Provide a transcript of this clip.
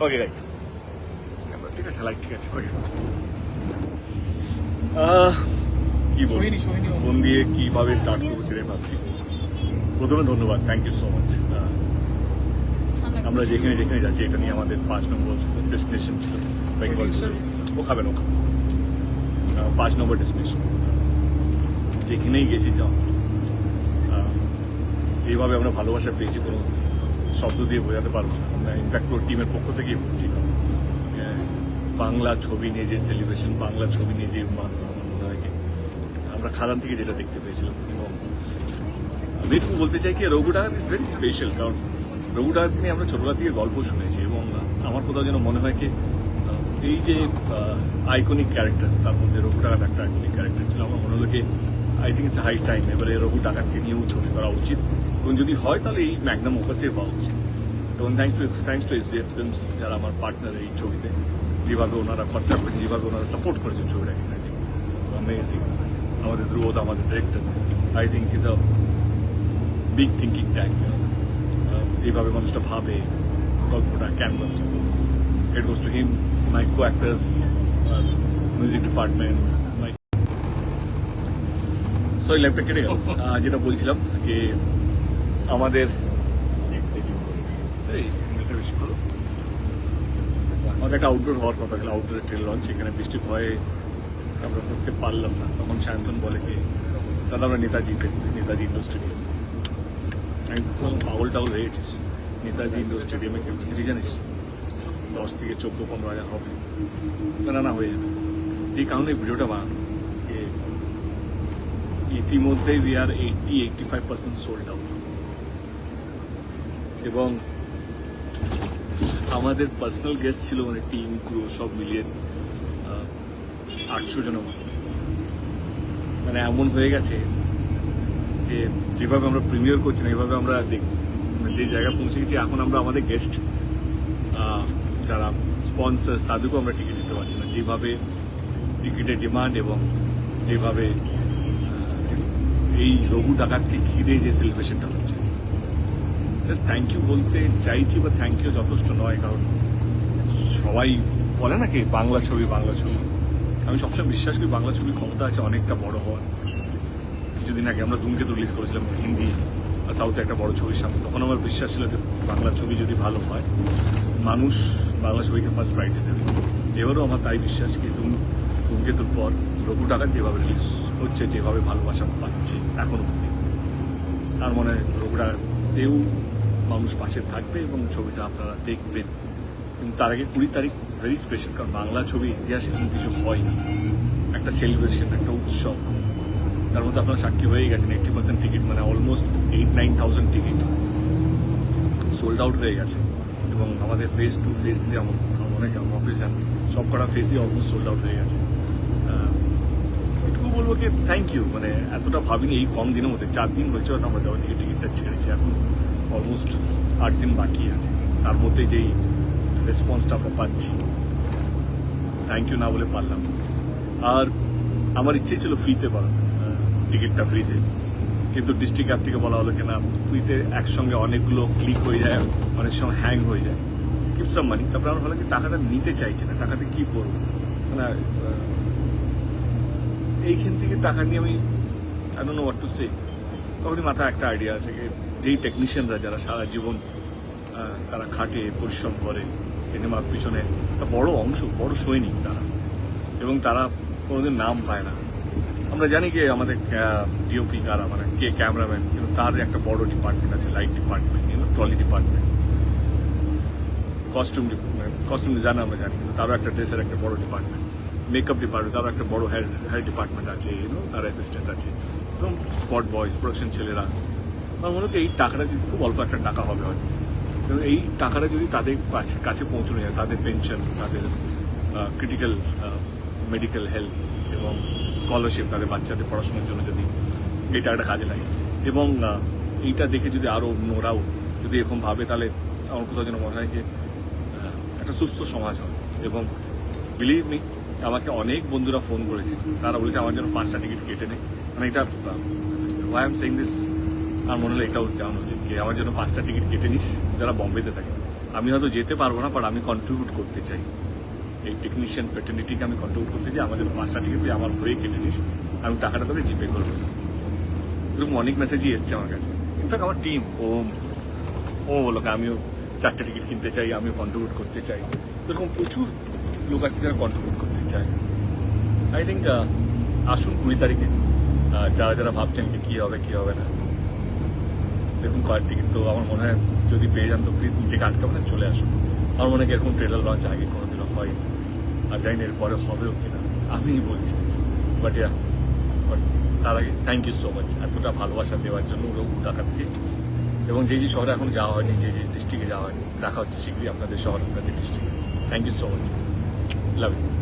Okay guys, ঠিক আছে, like ঠিক আছে, ওকে। কি বলি, ফোন দিয়ে কিভাবে স্টার্ট করবো সেটাই ভাবছি। প্রথমে ধন্যবাদ, থ্যাংক ইউ সো মাচ। আমরা যেখানে যেখানে যাচ্ছি, এটা নিয়ে আমাদের 5 নম্বর ডেস্টিনেশন ছিল বেঙ্গল। ও খাবেন, ও 5 নম্বর ডেস্টিনেশন। যেখানেই গেছি যাও, যেভাবে আমরা ভালোবাসা পেয়েছি কোনো শব্দ দিয়ে বোঝাতে পারবো না। আমরা ইনফ্যাক্ট পুরো টিমের পক্ষ থেকেই বলছি, বাংলা ছবি নিয়ে যে সেলিব্রেশন, বাংলা ছবি নিয়ে যে আমরা খাদান থেকে যেটা দেখতে পেয়েছিলাম। এবং আমি একটু বলতে চাই কি, রঘু ডাকাত ইজ ভেরি স্পেশাল, কারণ রঘু ডাকাত নিয়ে আমরা ছোটবেলা থেকে গল্প শুনেছি। এবং আমার কোথাও যেন মনে হয় কি, এই যে আইকনিক ক্যারেক্টার, তার মধ্যে রঘু ডাকাত একটা আইকনিক ক্যারেক্টার ছিল। আমার মনে হলো কি, I think it's high time এবারে রঘু ডাকাতকে নিয়েও ছবি করা উচিত, এবং যদি হয় তাহলে এই ম্যাগনাম ওপাসে হওয়া উচিত। এবং থ্যাংকস টু SBF ফিল্মস, যারা আমার পার্টনার এই ছবিতে, যেভাবে ওনারা খরচা করেছে, যেভাবে ওনারা সাপোর্ট করেছেন ছবিটাকে, আই থিঙ্ক অ্যামেজিং। আমাদের ধ্রুবদ, আমাদের director, I think is a big thinking tank. যেভাবে মানুষটা ভাবে গল্পটা, ক্যানভাসটা, it goes to him, my co actors, music department, my sorry লাইফটা কেটে গেল। যেটা বলছিলাম যে আমাদের বেশি ভালো, আমাদের একটা আউটডোর হওয়ার কথা ছিল, আউটডোরের ট্রেল লঞ্চ। এখানে বৃষ্টির ভয়ে আমরা করতে পারলাম না। তখন সায়ন্তন বলে কি, দাদা আমরা নেতাজিতে, নেতাজি ইন্ডোর স্টেডিয়াম। আমি পাগল টাগল হয়ে গেছিস, নেতাজি ইন্ডোর স্টেডিয়ামে ক্যাপাসিটি জানিস 10 থেকে 14-15 হাজার হবে, না হয়ে যাবে। যে কারণে ভিডিওটা বানানো, ইতিমধ্যে উই আর 80-85% সোল্ড আউট। এবং আমাদের পার্সোনাল গেস্ট ছিল, মানে টিম ক্রু সব মিলিয়ে 800 জনের মতো। মানে এমন হয়ে গেছে যে যেভাবে আমরা প্রিমিয়ার করছি না, এভাবে আমরা যে জায়গায় পৌঁছে গেছি, এখন আমরা আমাদের গেস্ট যারা স্পন্সার্স, তাদেরকেও আমরা টিকিট দিতে পারছি না। যেভাবে টিকিটের ডিমান্ড এবং যেভাবে এই রঘু ডাকাতকে ঘিরে যে সেলিব্রেশনটা হচ্ছে, জাস্ট থ্যাংক ইউ বলতে চাইছি, বা থ্যাংক ইউ যথেষ্ট নয়। কারণ সবাই বলে না কি, বাংলা ছবি, বাংলা ছবি। আমি সবসময় বিশ্বাস করি বাংলা ছবির ক্ষমতা আছে অনেকটা বড় হওয়ার। কিছুদিন আগে আমরা ধূমকেতু রিলিজ করেছিলাম হিন্দি আর সাউথে একটা বড় ছবির সামনে। তখন আমার বিশ্বাস ছিল যে বাংলা ছবি যদি ভালো হয়, মানুষ বাংলা ছবিকে ফার্স্ট প্রায়োরিটি দেবে। এবারও আমার তাই বিশ্বাস কি, ধূমকেতুর পর রঘু ডাকাত যেভাবে রিলিজ হচ্ছে, যেভাবে ভালোবাসা পাচ্ছে এখনো অব্দি, আর মনে হয় রঘু ডাকাতেও মানুষ পাশে থাকবে এবং ছবিটা আপনারা দেখবেন। কিন্তু তার আগে 20 তারিখ ভেরি স্পেশাল, কারণ বাংলা ছবি ইতিহাসে কোনো কিছু হয় না, একটা সেলিব্রেশন, একটা উৎসব। তার মধ্যে আপনারা সাক্ষী হয়ে গেছেন, 80% টিকিট, মানে অলমোস্ট 8-9,000 টিকিট সোল্ড আউট হয়ে গেছে। এবং আমাদের ফেজ 2, ফেজ 3, আমার অনেক অফিসিয়াল সব কটা ফেজই অলমোস্ট সোল্ড আউট হয়ে গেছে। এটুকু বলবো কি, থ্যাংক ইউ। মানে এতটা ভাবিনি এই কম দিনের মধ্যে, 4 দিন হয়েছে হয়তো আমরা যাওয়ার থেকে টিকিটটা ছেড়েছি, এখন অলমোস্ট 8 দিন বাকি আছে। তার মধ্যে যেই রেসপন্সটা আমরা পাচ্ছি, থ্যাংক ইউ না বলে পারলাম। আর আমার ইচ্ছেই ছিল ফ্রিতে করা, টিকিটটা ফ্রিতে, কিন্তু ডিস্ট্রিক্ট অ্যাপ থেকে বলা হলো কিনা ফ্রিতে একসঙ্গে অনেকগুলো ক্লিক হয়ে যায়, অনেক সময় হ্যাং হয়ে যায়, কিপ সাম মানি। তারপরে আমার ভালো কি, টাকাটা নিতে চাইছে না, টাকাতে কী করবো, মানে এইখান থেকে টাকা নিয়ে আমি I don't know what to say. তখনই মাথায় একটা আইডিয়া আছে যে যেই টেকনিশিয়ানরা, যারা সারা জীবন তারা খাটে, পরিশ্রম করে সিনেমার পিছনে, একটা বড় অংশ, বড় সৈনিক তারা, এবং তারা কোনোদিন নাম পায় না। আমরা জানি যে আমাদের ডিওপি কারা, মানে কে ক্যামেরাম্যান, কিন্তু তার একটা বড় ডিপার্টমেন্ট আছে, light department, trolley department, costume designer আমরা জানি, কিন্তু তারও একটা ড্রেসের একটা বড় ডিপার্টমেন্ট, মেকআপ ডিপার্টমেন্ট, তারও একটা বড় হেয়ার ডিপার্টমেন্ট আছে, তার অ্যাসিস্ট্যান্ট আছে, এবং স্পট বয়েজ, প্রোডাকশন ছেলেরা। আমার মনে হয় এই টাকাটা যদি, খুব অল্প একটা টাকা হবে হয়তো, কিন্তু এই টাকাটা যদি তাদের কাছে পৌঁছানো যায়, তাদের পেনশন, তাদের ক্রিটিক্যাল মেডিকেল হেলথ এবং স্কলারশিপ, তাদের বাচ্চাদের পড়াশোনার জন্য যদি এই টাকাটা কাজে লাগে, এবং এইটা দেখে যদি আরও অন্যরাও যদি এরকম ভাবে, তাহলে আমার কোথাও যেন মনে হয় যে একটা সুস্থ সমাজ হয়। এবং বিলিভ মি, আমাকে অনেক বন্ধুরা ফোন করেছে, তারা বলেছে আমার জন্য 5টা টিকিট কেটে নেই। মানে এটা ওয়াই এম সেইং দিস, আমার মনে হলো এটাও জানানো উচিত, কি আমার জন্য 5টা টিকিট কেটে নিস যারা বম্বেতে থাকে। আমি হয়তো যেতে পারবো না, বাট আমি কন্ট্রিবিউট করতে চাই, এই টেকনিশিয়ান ফ্রেটার্নিটিকে আমি কন্ট্রিবিউট করতে চাই। আমাদের 5টা টিকিট দিয়ে আমার হয়ে কেটে নিস, আমি টাকাটা তোকে জিপে করবো। এরকম অনেক মেসেজই এসছে আমার কাছে। ইনফ্যাক্ট আমার টিম ও বলো আমিও 4টে টিকিট কিনতে চাই, আমিও কন্ট্রিবিউট করতে চাই। এরকম প্রচুর লোক আছে যারা কন্ট্রিবিউট করতে চায়। আই থিঙ্ক আসুন 20 তারিখে, যারা যারা ভাবছেন কি হবে না, দেখুন কয়েক টিকিট তো আমার মনে হয় যদি পেয়ে যান তো প্লিজ নিজেকে আটকাবেন না, চলে আসুন। আমার মনে হয় এরকম ট্রেলার লঞ্চ আগে কোনোদিনও হয়, আর জানি না এরপরে হবেও কিনা, আমিই বলছি। বাট তার আগে থ্যাংক ইউ সো মাচ এতটা ভালোবাসা দেওয়ার জন্য ঢাকা থেকে, এবং যে শহরে এখন যাওয়া হয়নি, যে ডিস্ট্রিক্টে যাওয়া হয়নি, দেখা হচ্ছে শীঘ্রই আপনাদের শহর, আপনাদের ডিস্ট্রিক্টে। Thank you so much, love you.